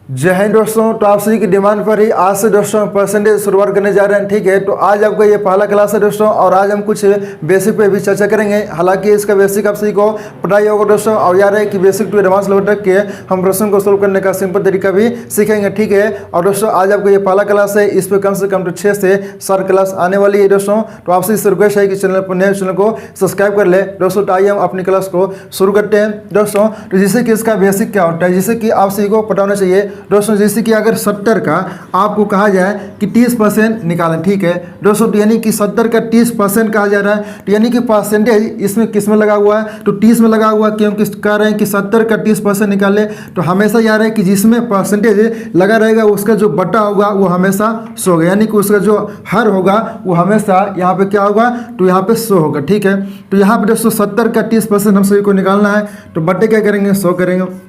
जय हिंद दोस्तों। तो आप सभी की डिमांड पर ही आज से दोस्तों परसेंटेज शुरुआत करने जा रहे हैं। ठीक है, तो आज आपका ये पहला क्लास है दोस्तों और आज हम कुछ बेसिक पे भी चर्चा करेंगे। हालांकि इसका बेसिक आप सभी को पता ही होगा दोस्तों, और याद है कि बेसिक टू एडवांस लेवल तक के हम प्रश्न को सोल्व करने का सिंपल तरीका भी सीखेंगे। ठीक है, और दोस्तों आज आपका ये पहला क्लास है, इस पर कम से कम 6 से 7 क्लास आने वाली है दोस्तों। तो आपसे इस रिक्वेस्ट है कि चैनल पर नए चैनल को सब्सक्राइब कर ले दोस्तों। तो आइए हम अपनी क्लास को शुरू करते हैं दोस्तों। तो जिससे कि इसका बेसिक क्या होता है, जिससे कि आप सभी को पता होना चाहिए दोस्तों। जैसे कि अगर 70 का आपको कहा जाए कि 30% निकालें, ठीक है दोस्तों, तो यानी कि 70 का 30% कहा जा रहा है, तो यानी कि परसेंटेज इसमें किस में लगा हुआ है, तो 30 में लगा हुआ है। क्योंकि कह रहे हैं कि 70 का 30% निकाले, तो हमेशा याद है कि जिसमें परसेंटेज लगा रहेगा उसका जो बटा होगा वो हमेशा 100 होगा, यानी कि उसका जो हर होगा वो हमेशा यहाँ पे क्या होगा, तो यहाँ पे 100 होगा। ठीक है, तो यहाँ पे दोस्तों 70 का 30% हम सभी को निकालना है, तो बटे क्या करेंगे, 100 करेंगे।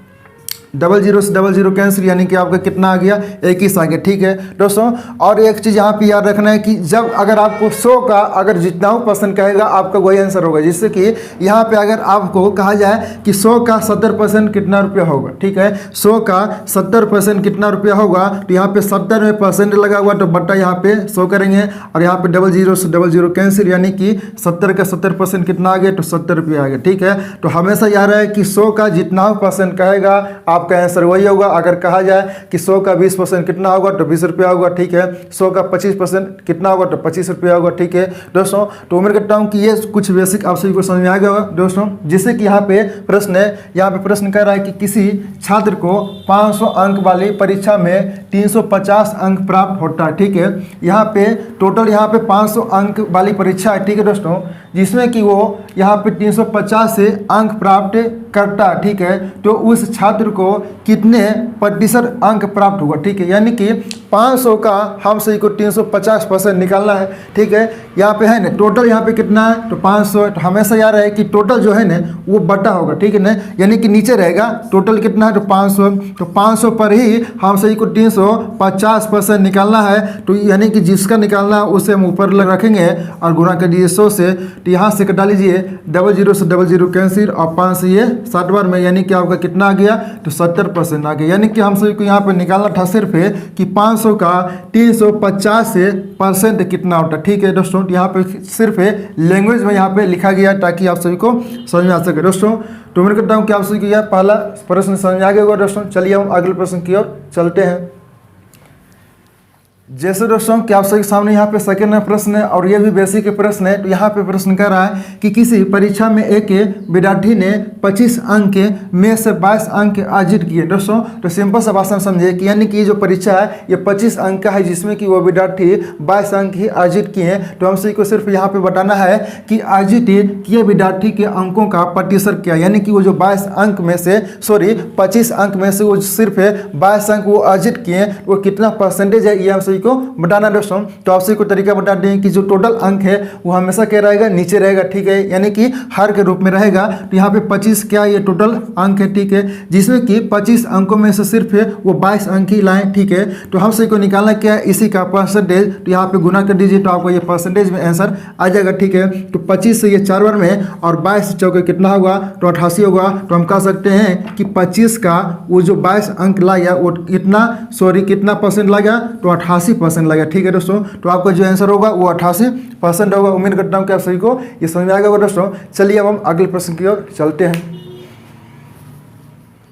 00 से 00 कैंसिल, यानी कि आपका कितना आ गया, 21 आ गया। ठीक है दोस्तों, और एक चीज़ यहाँ पे याद रखना है कि जब अगर आपको 100 का अगर जितना परसेंट कहेगा आपका वही आंसर होगा। जिससे कि यहाँ पे अगर आपको कहा जाए कि 100 का 70% कितना रुपया होगा, ठीक है, 100 का 70% कितना रुपया होगा, तो यहाँ पे 70 में परसेंट लगा हुआ, तो बट्टा यहाँ पे 100 करेंगे, और यहाँ पे 00 से 00 कैंसिल, यानी कि 70 का 70% कितना आ गया, तो 70 रुपया आ गया। ठीक है, तो हमेशा याद है कि 100 का जितना परसेंट कहेगा आपका आंसर वही होगा। अगर कहा जाए कि 100 का 20% कितना होगा, तो 20 रुपया होगा। ठीक है, 100 का 25% कितना होगा, तो 25 रुपया होगा। ठीक है दोस्तों, तो उम्मीद करता हूँ कि ये कुछ बेसिक आप सभी को समझ में आ गया होगा दोस्तों। जिससे कि यहाँ पे प्रश्न है, यहाँ पे प्रश्न कह रहा है कि किसी छात्र को 500 अंक वाली परीक्षा में 350 अंक प्राप्त होता है। ठीक है, यहाँ पे टोटल यहाँ पे 500 अंक वाली परीक्षा है। ठीक है दोस्तों, जिसमें कि वो यहाँ पे 350 से अंक प्राप्त करता है। ठीक है, तो उस छात्र को कितने प्रतिशत अंक प्राप्त होगा। ठीक है, यानी कि 500 का हम सही को 350% निकालना है। ठीक है, यहाँ पे है ना टोटल यहाँ पे कितना है, तो 500। तो हमेशा याद रहे कि टोटल जो है ना वो बटा होगा। ठीक है ना, यानी कि नीचे रहेगा टोटल कितना है, तो 500। तो 500 पर ही हम सही को 350% निकालना है। तो यानी कि जिसका निकालना है उसे हम ऊपर रखेंगे और गुणा कर दीजिए 100 से। तो यहाँ से कटा लीजिए 00 से 00 कैंसिल, और 5 से ये 60 बार में, यानी कि आपका कितना आ गया, तो 70% आ गया। यानी कि हम सभी को यहाँ पे निकालना था सिर्फ है कि 500 का 350 से परसेंट कितना होता है। ठीक है दोस्तों, यहाँ पे सिर्फ है लैंग्वेज में यहाँ पे लिखा गया ताकि आप सभी को समझ में आ सके दोस्तों। तो उम्मीद करता हूँ कि आप सभी को यह पहला प्रश्न समझ में आ गया होगा दोस्तों। चलिए हम अगले प्रश्न की ओर चलते हैं। जैसे दोस्तों कि आप सभी सामने यहाँ पे सेकंड प्रश्न है और ये भी बेसिक प्रश्न है। तो यहाँ पे प्रश्न कर रहा है कि किसी परीक्षा में एक विद्यार्थी ने 25 अंक में से 22 अंक अर्जित किए। दोस्तों तो सिंपल सा भाषा में समझिए कि यानी कि जो परीक्षा है ये 25 अंक का है, जिसमें कि वो विद्यार्थी 22 अंक ही अर्जित किए हैं। तो हम सभी को सिर्फ यहाँ पे बताना है कि अर्जित किए विद्यार्थी के अंकों का प्रतिशत क्या, यानी कि वो जो 22 अंक में से 25 अंक में से वो सिर्फ 22 अंक वो अर्जित किए, वो कितना परसेंटेज है ये हम सभी को बताना दोस्तों। तो आपसे को तरीका बता दें कि जो टोटल अंक है वो हमेशा क्या रहेगा, नीचे रहेगा। ठीक है, यानी कि हर के रूप में रहेगा। तो यहाँ पे 25 क्या ये टोटल अंक है। ठीक है, जिसमें कि 25 अंकों में से सिर्फ वो 22 अंक ही लाएं। ठीक है, तो हम सभी को निकालना क्या है, इसी का परसेंटेज। तो यहाँ पे गुना कर दीजिए तो आपको ये परसेंटेज में आंसर आ जाएगा। ठीक है, तो 25 से ये 4 बार में और 22 चौके कितना होगा, तो 88 होगा। तो हम कह सकते हैं कि 25 का वो जो 22 अंक लाया वो कितना परसेंट लगा, तो 88% लगा। ठीक है दोस्तों, तो आपका जो आंसर होगा वो 88% होगा। उम्मीद करता हूँ कि आप सभी को ये समझ में आएगा दोस्तों। चलिए अब हम अगले प्रश्न की ओर चलते हैं।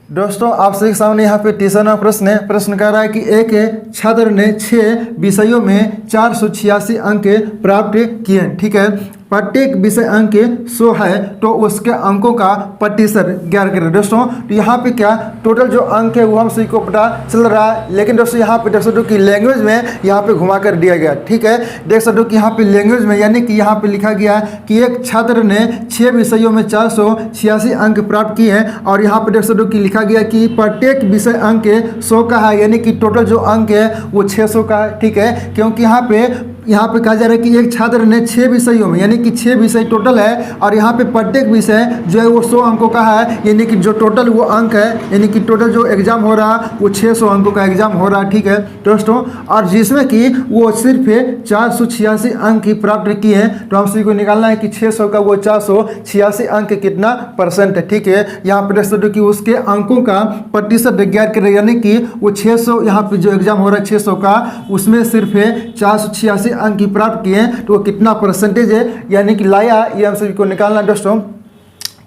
दोस्तों आप सभी के सामने यहाँ पे तीसरा प्रश्न है। प्रश्न कह रहा है कि एक छात्र ने 6 विषयों में 486 अंक प्राप्त किए। ठीक है, प्रत्येक विषय अंक 100 है, तो उसके अंकों का प्रतिशत ज्ञात करें। दोस्तों तो यहाँ पे क्या टोटल जो अंक है वो हम सभी को पता चल रहा है, लेकिन दोस्तों यहाँ पे देख सकते हो कि लैंग्वेज में यहाँ पे घुमा कर दिया गया। ठीक है, देख सकते हो कि यहाँ पे लैंग्वेज में, यानी कि यहाँ पे लिखा गया है कि एक छात्र ने 6 विषयों में 486 अंक प्राप्त किए हैं, और यहाँ पे देख सकते हो कि लिखा गया कि प्रत्येक विषय अंक 100 का है, यानी कि टोटल जो अंक है वो 600 का है। ठीक है, क्योंकि यहाँ पे यहाँ पे कहा जा रहा है कि एक छात्र ने 6 विषयों में, यानी कि 6 विषय टोटल है, और यहाँ पे प्रत्येक विषय जो है वो 100 अंकों का है, यानी कि जो टोटल वो अंक है, यानी कि टोटल जो एग्जाम हो रहा वो 600 अंकों का एग्जाम हो रहा, ठीक है दोस्तों। और जिसमें कि वो सिर्फ 486 अंक ही प्राप्त किए हैं। तो हम सभी को निकालना है कि 600 का वो 486 अंक कितना परसेंट है, ठीक है। यहाँ पे देख सकते हो कि उसके अंकों का प्रतिशत ज्ञात करें, यानी कि वो 600 यहाँ पे जो एग्जाम हो रहा है 600 का, उसमें सिर्फ 486 अंक ही प्राप्त किए हैं, तो वो कितना परसेंटेज है यानी कि लाया, ये हम सभी को निकालना है दोस्तों।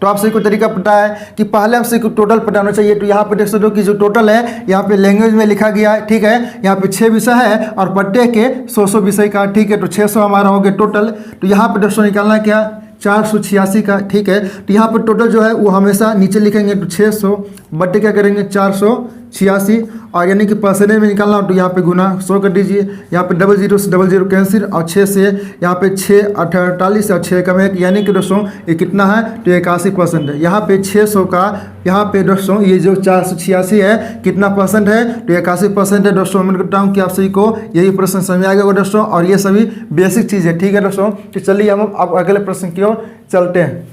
तो आप सभी को तरीका पता है कि पहले हम सभी को टोटल पढ़ाना चाहिए। तो यहाँ पे देख सकते हो कि जो टोटल है यहाँ पे लैंग्वेज में लिखा गया है, ठीक है। यहाँ पे 6 विषय है और प्रत्येक के 100 विषय का, ठीक है। तो 600 हमारा हो गया टोटल। तो यहाँ पे दोस्तों निकालना है क्या, 486 का, ठीक है। तो यहाँ पर टोटल जो है वो हमेशा नीचे लिखेंगे, तो 600 बट्टे क्या करेंगे 486, और यानी कि परसेंटेज में निकालना हो तो यहाँ पे गुना 100 कर दीजिए। यहाँ पे 00 से 00 कैंसिल, और 6 से यहाँ पे 6 48 और 6 कम 1, यानी कि दोस्तों ये कितना है, तो 81% है। यहाँ पे 600 का, यहाँ पे दोस्तों ये जो 486 है कितना परसेंट है, तो 81% है दोस्तों। उम्मीद करता हूँ कि आप सभी को यही प्रश्न समझ आ गया दोस्तों, और ये सभी बेसिक चीज़ है, ठीक है दोस्तों। तो चलिए हम अब अगले प्रश्न की ओर चलते हैं।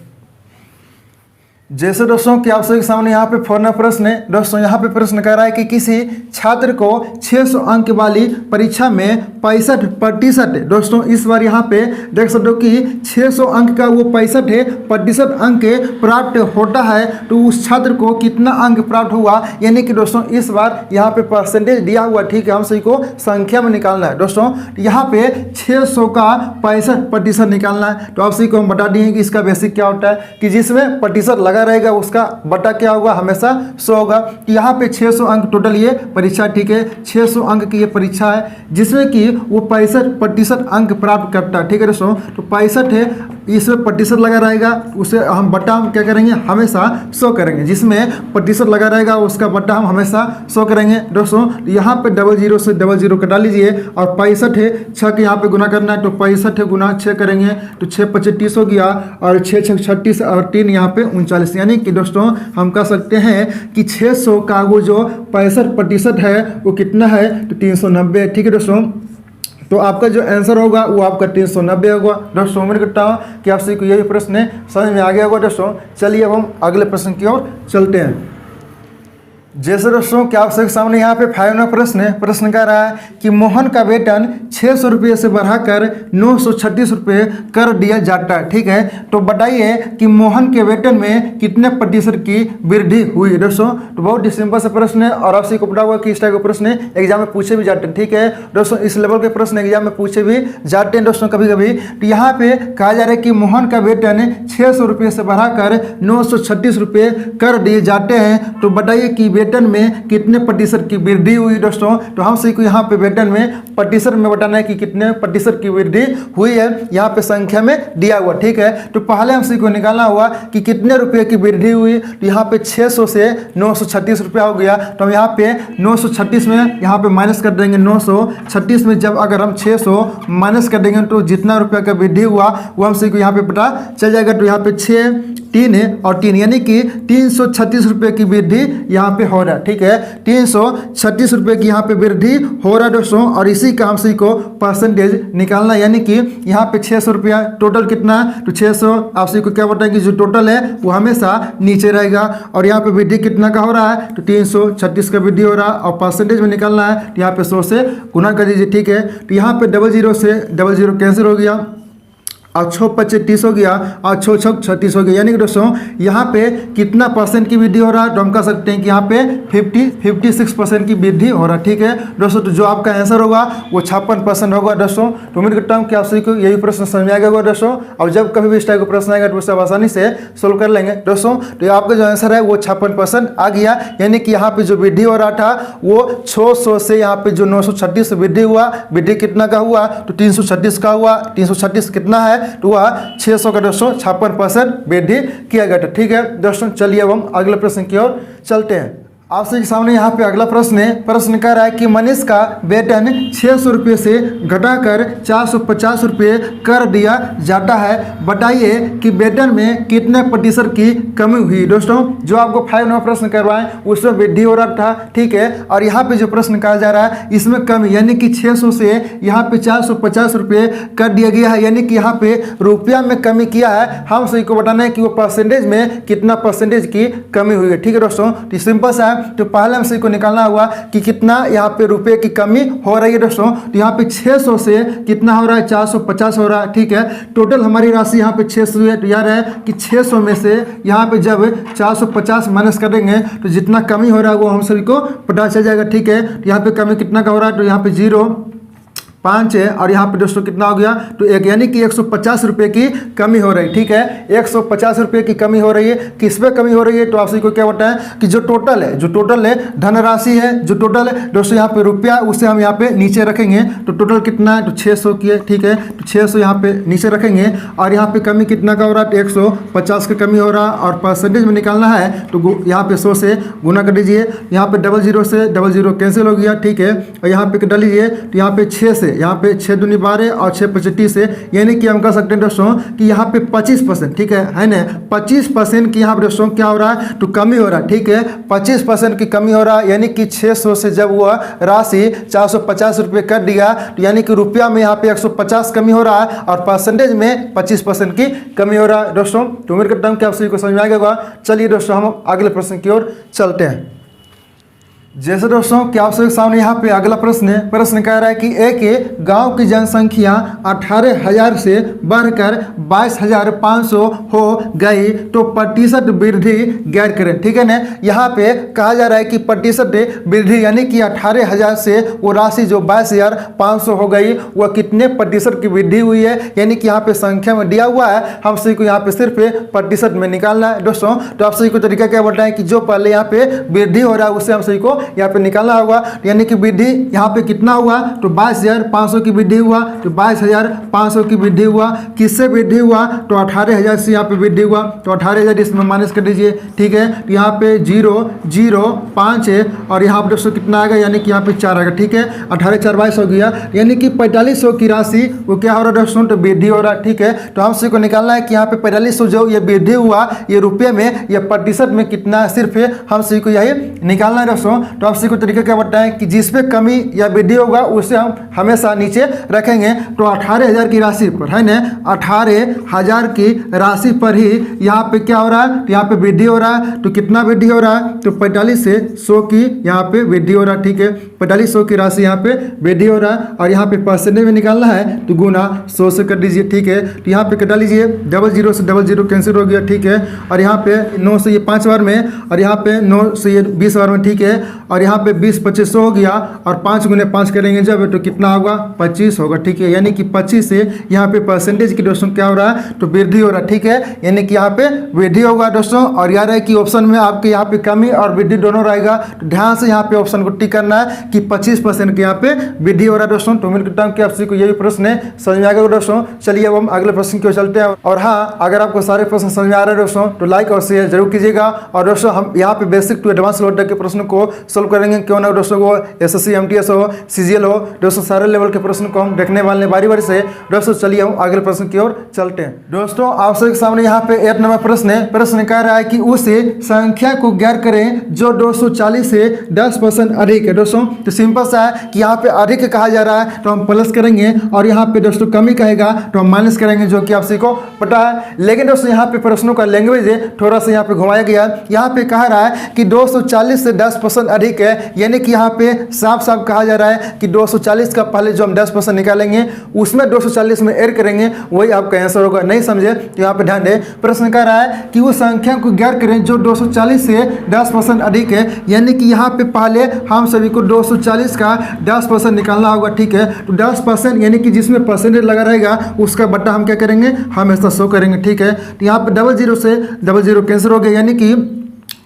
जैसे दोस्तों कि आप सभी के सामने यहाँ पे फॉरना प्रश्न है दोस्तों। यहाँ पे प्रश्न कह रहा है कि किसी छात्र को 600 अंक वाली परीक्षा में 65% दोस्तों, इस बार यहाँ पे देख सकते हो कि 600 अंक का वो 65% अंक प्राप्त होता है, तो उस छात्र को कितना अंक प्राप्त हुआ, यानी कि दोस्तों इस बार यहाँ पे परसेंटेज दिया हुआ, ठीक है। हम सभी को संख्या में निकालना है दोस्तों। यहाँ पे 600 का 65% निकालना है। तो आप सभी को हम बता दिए कि इसका बेसिक क्या होता है, कि जिसमें प्रतिशत लगा रहेगा उसका बटा क्या होगा, हमेशा 100 होगा। यहाँ पे 600 अंक टोटल ये परीक्षा, ठीक है। 600 अंक की ये परीक्षा है जिसमें कि वो 65% अंक प्राप्त करता है, ठीक है दोस्तों। तो 65 है, इसमें प्रतिशत लगा रहेगा, उसे हम बटा हम क्या करेंगे, हमेशा 100 करेंगे। जिसमें प्रतिशत लगा रहेगा उसका बटा हम हमेशा 100 करेंगे दोस्तों। यहाँ पे 00 से 00 कटा लीजिए, और 65 है, 6 के यहाँ पे गुना करना है, तो 65 है गुना 6 करेंगे, तो 6 25 30 हो गया, और 6 6 36 और 3 यहाँ पे 39, यानी कि दोस्तों हम कह सकते हैं कि 600 का वो जो 65% है वो कितना है, तो 390 है, ठीक है दोस्तों। तो आपका जो आंसर होगा वो आपका 390 होगा दोस्तों। उम्मीद करता हूँ कि आप सभी को यही प्रश्न समझ में आ गया होगा दोस्तों। चलिए अब हम अगले प्रश्न की ओर चलते हैं। जैसे दोस्तों कि आप सबके सामने यहाँ पे 5वां प्रश्न कह रहा है कि मोहन का वेतन 600 रुपये से बढ़ाकर 936 रुपये कर दिया जाता है, ठीक है। तो बताइए कि मोहन के वेतन में कितने प्रतिशत की वृद्धि हुई दोस्तों। तो बहुत ही सिंपल सा प्रश्न है, और आपसे को पता हुआ कि इस टाइप के प्रश्न एग्जाम में पूछे भी जाते हैं, ठीक है दोस्तों। इस लेवल के प्रश्न एग्जाम में पूछे भी जाते हैं दोस्तों कभी कभी। तो यहाँ पे कहा जा रहा है कि मोहन का वेतन 600 रुपये से बढ़ाकर 936 रुपये कर दिए जाते हैं। तो बताइए कि वेतन में कितने प्रतिशत की वृद्धि हुई दोस्तों। तो हम सभी को यहाँ पे वेतन में प्रतिशत में बताना है कि कितने प्रतिशत की वृद्धि हुई है, यहाँ पे संख्या में दिया हुआ, ठीक है। तो पहले हम सभी को निकालना हुआ कि कितने रुपए की वृद्धि हुई। तो यहाँ पे 600 से 936 रुपया हो गया। तो हम यहाँ पे 936 में यहाँ पे माइनस कर देंगे। 936 में जब अगर हम 600 माइनस कर देंगे तो जितना रुपया का वृद्धि हुआ वो हम सभी को यहाँ पे पता चल जाएगा। तो यहाँ पे 6 3 है और 3, यानी कि 336 रुपये की वृद्धि यहाँ पे हो रहा है, ठीक है। 336 रुपये की यहाँ पे वृद्धि हो रहा है दोस्तों। और इसी का हम सभी को परसेंटेज निकालना, यानी कि यहाँ पे 600 रुपया टोटल कितना, तो 600 आप सभी को क्या बताएंगे, जो टोटल है वो हमेशा नीचे रहेगा। और यहाँ पे वृद्धि कितना का हो रहा है, तो 336 का वृद्धि हो रहा है, और परसेंटेज में निकालना है तो यहाँ पे 100 से गुना कर दीजिए, ठीक है। तो यहाँ पे 00 से 00 कैंसिल हो गया, और 6 25 30 हो गया, और 6 6 36 हो गया, यानी कि दोस्तों यहाँ पे कितना परसेंट की वृद्धि हो रहा है, तो हम कह सकते हैं कि यहाँ पे 56% की वृद्धि हो रहा है, ठीक है दोस्तों। तो जो आपका आंसर होगा वो 56% होगा दोस्तों। तो उम्मीद करता हूँ कि आप सभी को यही प्रश्न समझ में आ गया होगा दोस्तों। और जब कभी भी इस टाइप का प्रश्न आएगा तो उसे आप आसानी से सोल्व कर लेंगे दोस्तों। तो आपका जो आंसर है वो 56% आ गया, यानी कि यहाँ पे जो वृद्धि हो रहा था वो 600 से यहाँ पे जो 936 वृद्धि हुआ, वृद्धि कितना का हुआ, तो 336 का हुआ। 336 कितना है, तो वह 600 का दोस्तों 56% वृद्धि किया गया था, ठीक है दोस्तों। चलिए अब हम अगले प्रश्न की ओर चलते हैं। आपसे सामने यहाँ पे अगला प्रश्न है। प्रश्न कह रहा है कि मनीष का वेतन 600 रुपये से घटाकर 450 रुपये कर दिया जाता है, बताइए कि वेतन में कितने प्रतिशत की कमी हुई। दोस्तों जो आपको 5 नंबर प्रश्न करवाएं उसमें वृद्धि हो रहा था, ठीक है। और यहाँ पे जो प्रश्न कहा जा रहा है इसमें कमी, यानी कि 600 से यहाँ पे 450 रुपये कर दिया गया है, यानी कि यहाँ पे रुपया में कमी किया है। हम सभी को बताना है कि वो परसेंटेज में कितना परसेंटेज की कमी हुई है, ठीक है दोस्तों। तो सिंपल सा तो पहले हमसे को निकालना होगा कि कितना यहाँ पे रुपए की कमी हो रही है दोस्तों। तो यहाँ पे 600 से कितना हो रहा है, 450 हो रहा है, ठीक है। टोटल हमारी राशि यहाँ पे 600 है। तो याद है कि 600 में से यहाँ पे जब 450 माइनस करेंगे तो जितना कमी हो रहा है वो हम सभी को पता चल जाएगा, ठीक है। तो यहाँ पे कमी कितना का हो रहा है, तो यहाँ पे 0.5 है और यहाँ पे दोस्तों कितना हो गया, तो एक, यानी कि 150 रुपये की कमी हो रही है, ठीक है। 150 रुपये की कमी हो रही है। किस पे कमी हो रही है, तो आप सभी को क्या बताएं कि जो टोटल है धनराशि है, जो टोटल है दोस्तों यहाँ पे रुपया, उसे हम यहाँ पे नीचे रखेंगे। तो टोटल कितना है, तो 600 की है, ठीक है। तो 600 यहाँ पे नीचे रखेंगे और यहाँ पे कमी कितना का हो रहा है, तो 150 की कमी हो रहा है। और परसेंटेज में निकालना है तो यहाँ पे 100 से गुना कर दीजिए। यहाँ पे 00 से 00 कैंसिल हो गया, ठीक है। और यहाँ पे डाल लीजिए, तो यहाँ पे 6 से, यहाँ पे 6 दूनी 12 और 6 25 से, यानी कि हम कह सकते हैं दोस्तों कि यहाँ पे 25%, ठीक है ना। 25% की यहाँ पे दोस्तों क्या हो रहा है, तो कमी हो रहा है, ठीक है। 25% की कमी हो रहा है, यानी कि 600 से जब वह राशि 450 रुपये कर दिया, तो यानी कि रुपया में यहाँ पे 150 कमी हो रहा है और परसेंटेज में 25% की कमी हो रहा है दोस्तों। तो उम्मीद करता हूँ कि आप सभी को समझ में आ गया होगा। चलिए दोस्तों हम अगले प्रश्न की ओर चलते हैं। जैसे दोस्तों कि आप सबके सामने यहाँ पे अगला प्रश्न कह रहा है कि एक गांव की जनसंख्या 18,000 से बढ़कर 22,500 हो गई तो प्रतिशत वृद्धि ज्ञात करें, ठीक है ना। यहाँ पे कहा जा रहा है कि प्रतिशत वृद्धि, यानी कि 18,000 से वो राशि जो 22,500 हो गई वह कितने प्रतिशत की वृद्धि हुई है, यानी कि यहाँ पे संख्या में दिया हुआ है। हम सभी को यहाँ पे सिर्फ प्रतिशत में निकालना है दोस्तों। तो आप सभी को तरीका क्या बताएं कि जो पहले यहाँ पे वृद्धि हो रहा है उसे हम सभी को यहाँ पे निकालना होगा, यानी कि वृद्धि यहाँ पे कितना हुआ, तो 22,500 की वृद्धि हुआ। तो 22,500 की वृद्धि हुआ, किससे वृद्धि हुआ, तो 18,000 से यहाँ पे वृद्धि हुआ। तो 18,000 इसमें माइनस कर दीजिए, ठीक है। तो यहाँ पे 0.05 है और यहाँ पे दोस्तों कितना आएगा, यानी कि यहाँ पे 4 आएगा, ठीक है। 18 4 22 हो गया, यानी कि 4500 की राशि वो क्या हो रहा है दोस्तों, तो वृद्धि हो रहा है, ठीक है। तो हम सभी को निकालना है कि यहाँ पे 4500 जो ये वृद्धि हुआ ये रुपये में या प्रतिशत में कितना है, सिर्फ हम सभी को यही निकालना है दोस्तों। तो आप सभी को तरीका क्या बताएं कि जिस पे कमी या वृद्धि होगा उसे हम हमेशा नीचे रखेंगे। तो 18,000 की राशि पर है ना, 18,000 की राशि पर ही यहाँ पे क्या हो रहा है, तो यहाँ पे वृद्धि हो रहा है। तो कितना वृद्धि हो रहा है, तो 45 से 100 की यहाँ पे वृद्धि हो रहा है, ठीक है। 4500 की राशि यहाँ पे वृद्धि हो रहा है और यहाँ पे परसेंटेज में निकालना है तो गुना 100 से कर दीजिए, ठीक है। तो यहाँ पे कटा लीजिए, 00 से 00 कैंसिल हो गया, ठीक है। और यहाँ पे 9 से ये 5 बार में और यहाँ पे 9 से ये 20 बार में, ठीक है। और यहाँ पे 20 2500 हो गया और 5 गुने 5 करेंगे जब तो कितना होगा, 25 होगा, ठीक है। यानी कि 25 से यहाँ पे परसेंटेज की दोस्तों क्या हो रहा है, तो वृद्धि हो रहा है, ठीक है। यानी कि यहाँ पे वृद्धि होगा दोस्तों। और याद है कि ऑप्शन में आपके यहाँ पे कमी और वृद्धि दोनों रहेगा, तो ध्यान से यहाँ पे ऑप्शन को टिक करना है कि 25% के यहाँ पे वृद्धि हो रहा है दोस्तों। तो उम्मीद करता हूँ कि आप सभी को ये भी प्रश्न समझ में आ गया दोस्तों। चलिए अब हम अगले प्रश्न की ओर चलते हैं। और हाँ, अगर आपको सारे प्रश्न समझ में आ रहे हैं दोस्तों तो लाइक और शेयर जरूर कीजिएगा। और दोस्तों हम यहाँ पे बेसिक टू एडवांस लेवल तक के प्रश्न को सोल्व करेंगे, क्यों ना दोस्तों वो SSC MTS हो, CGL हो दोस्तों, सारे लेवल के प्रश्न को हम देखने वाले हैं बारी बारी से दोस्तों। चलिए हम अगले प्रश्न की ओर चलते हैं दोस्तों। आप सबके सामने यहाँ पे 8 नंबर प्रश्न कह रहा है कि उस संख्या को ज्ञात करें जो 240 से 10% अधिक है दोस्तों। तो सिंपल सा है कि यहाँ पे अधिक कहा जा रहा है तो हम प्लस करेंगे और यहाँ पे दोस्तों कमी कहेगा तो हम माइनस करेंगे, जो कि आप सभी को पता है। लेकिन दोस्तों यहाँ पे प्रश्नों का लैंग्वेज थोड़ा सा यहाँ पे घुमाया गया। यहाँ पे कह रहा है कि 240 से 10% अधिक है, यानी कि यहाँ पे साफ साफ कहा जा रहा है कि 240 का पहले जो हम 10% निकालेंगे उसमें 240 में ऐड करेंगे, वही आपका आंसर होगा। नहीं समझे तो यहाँ पे ध्यान दें। प्रश्न कह रहा है कि उस संख्या को ज्ञात करें जो 240 से 10% अधिक है, यानी कि यहाँ पे पहले हम सभी को 240 का 10% निकालना होगा, ठीक है। तो 10% यानी कि जिसमें परसेंटेज लगा रहेगा उसका बट्टा हम क्या करेंगे, हमेशा 100 करेंगे, ठीक है। तो यहाँ पे 00 से 00 कैंसिल हो गया, यानी कि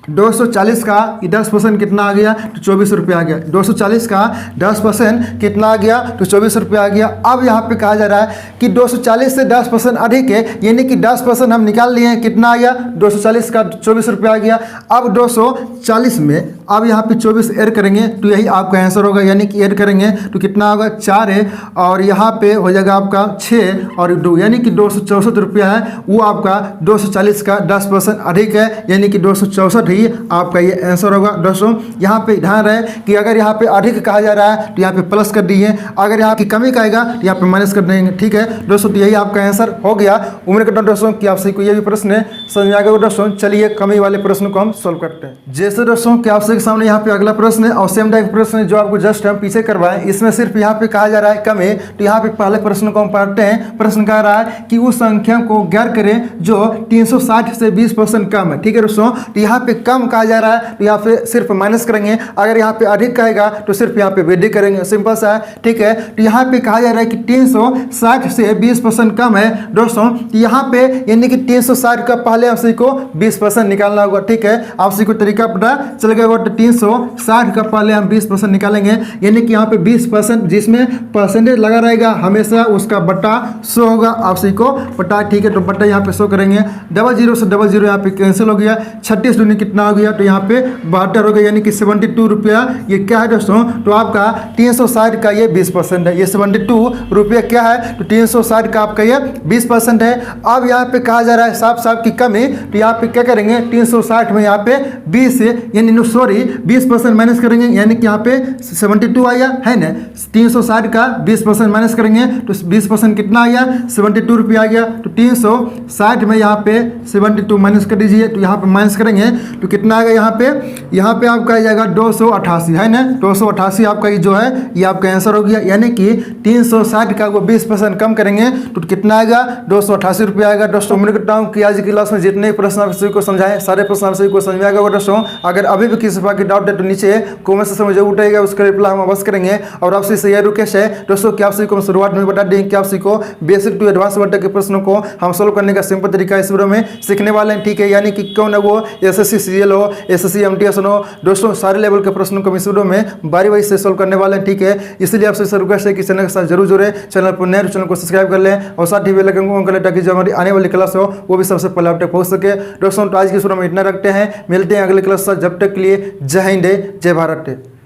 240 का 10% कितना आ गया, तो 24 रुपये आ गया। 240 का 10% कितना आ गया, तो 24 रुपये आ गया। अब यहाँ पे कहा जा रहा है कि 240 से 10% अधिक है, यानी कि 10% हम निकाल लिए हैं, कितना आ गया, 240 का 24 रुपये आ गया। अब 240 में अब यहाँ पे 24 ऐड करेंगे तो यही आपका आंसर होगा, यानी कि ऐड करेंगे तो कितना होगा, 4 है, और यहाँ पे हो जाएगा आपका 6 और 2, यानी कि 264 रुपया है, वो आपका 240 का 10% अधिक है, यानी कि 264 ही आपका ये आंसर होगा। दोस्तों यहाँ पे ध्यान रहे कि अगर यहाँ पे अधिक कहा जा रहा है तो यहाँ पे प्लस कर दीजिए, अगर यहाँ की कमी कहेगा तो यहाँ पे माइनस कर देंगे। ठीक है दोस्तों, तो यही आपका आंसर हो गया। उम्मीद करता हूँ दोस्तों कि आप सभी को ये भी प्रश्न समझ में आ गया। दोस्तों चलिए कमी वाले प्रश्न को हम सोल्व करते हैं। जैसे दोस्तों कि आप सभी के सामने यहाँ पे अगला प्रश्न है और सेम टाइप प्रश्न है जो आपको जस्ट हम पीछे करवाएं। इसमें सिर्फ यहाँ पे कहा जा रहा है कमी, तो यहाँ पे पहले प्रश्न को हम पढ़ते हैं। प्रश्न कह रहा है कि उस संख्या को ज्ञात करें जो 360 से 20% कम है। ठीक है दोस्तों, तो यहाँ पे कम कहा जा रहा है तो यहाँ पे सिर्फ माइनस करेंगे, अगर यहाँ पे अधिक कहेगा तो सिर्फ यहाँ पे वृद्धि करेंगे, सिंपल सा है। ठीक है, तो यहाँ पे कहा जा रहा है कि 360 से 20% कम है दोस्तों, तो यहाँ पे यानी कि 360 का पहले आप सभी को 20% निकालना होगा। ठीक है, आप सभी को तरीका पता चल गया होगा। तो 360 का पहले हम 20% निकालेंगे, यानी कि यहाँ पे 20% जिसमें परसेंटेज लगा रहेगा हमेशा उसका बट्टा 100 होगा, आप सभी को पता। ठीक है, तो बट्टा यहाँ पे 100 करेंगे, 00 से 00 यहाँ पे कैंसिल हो गया, 36 दूनी कितना हो गया, तो यहाँ पे 72 हो गया, यानी कि 72 रुपया। ये क्या है दोस्तों, तो आपका 360 का ये 20% है, ये 72 रुपया क्या है, तो 360 का आपका ये 20% है। अब यहाँ पे कहा जा रहा है साफ साफ की कमी, तो यहाँ पे क्या करेंगे, 360 में यहाँ पे 20 यानी सॉरी 20% माइनस करेंगे, यानी कि यहाँ पे 72 आया है ना, 360 का 20% माइनस करेंगे तो 20% कितना आया, 72 रुपया आ गया। तो 360 में यहाँ पे 72 माइनस कर दीजिए, तो यहाँ पे माइनस करेंगे तो कितना आएगा, यहाँ पे आपका आ जाएगा 288 है ना, 288 आपका ये जो है ये आपका आंसर हो गया, यानी कि 360 का वो 20% कम करेंगे तो कितना आएगा, 288 रुपया आएगा। दोस्तों उम्मीद करता हूँ कि आज की क्लास में जितने प्रश्न आप सभी को समझाएं सारे प्रश्न आप सभी को समझ में आएगा। दोस्तों अगर अभी भी किसी प्रकार की डाउट है तो नीचे कमेंट सेक्शन में जरूर उठाएगा, उसका रिप्लाई हम अवश्य करेंगे। और आपसे यह रिक्वेस्ट है दोस्तों कि आप सभी को शुरुआत में बता दें कि आप सभी को बेसिक टू एडवांस लेवल के प्रश्नों को हम सोल्व करने का सिंपल तरीका इस वीडियो में सीखने वाले हैं। ठीक है, यानी कि क्यों ना वो एसएससी सीजीएल हो, एसएससी एमटीएस हो, दोस्तों सारे लेवल के प्रश्नों को इस वीडियो में बारी बारी से सोल्व करने वाले हैं। ठीक है, इसलिए आपसे रिक्वेस्ट है कि चैनल के साथ जरूर जुड़े, चैनल पर नए चैनल को सब्सक्राइब कर लें और साथ ही बेल आइकन को कर लें ताकि जो हमारी आने वाली क्लास हो वो भी सबसे पहले आप तक पहुंच सके। दोस्तों तो आज की वीडियो में इतना रखते हैं, मिलते हैं अगले क्लास से, जब तक के लिए जय हिंद जय भारत।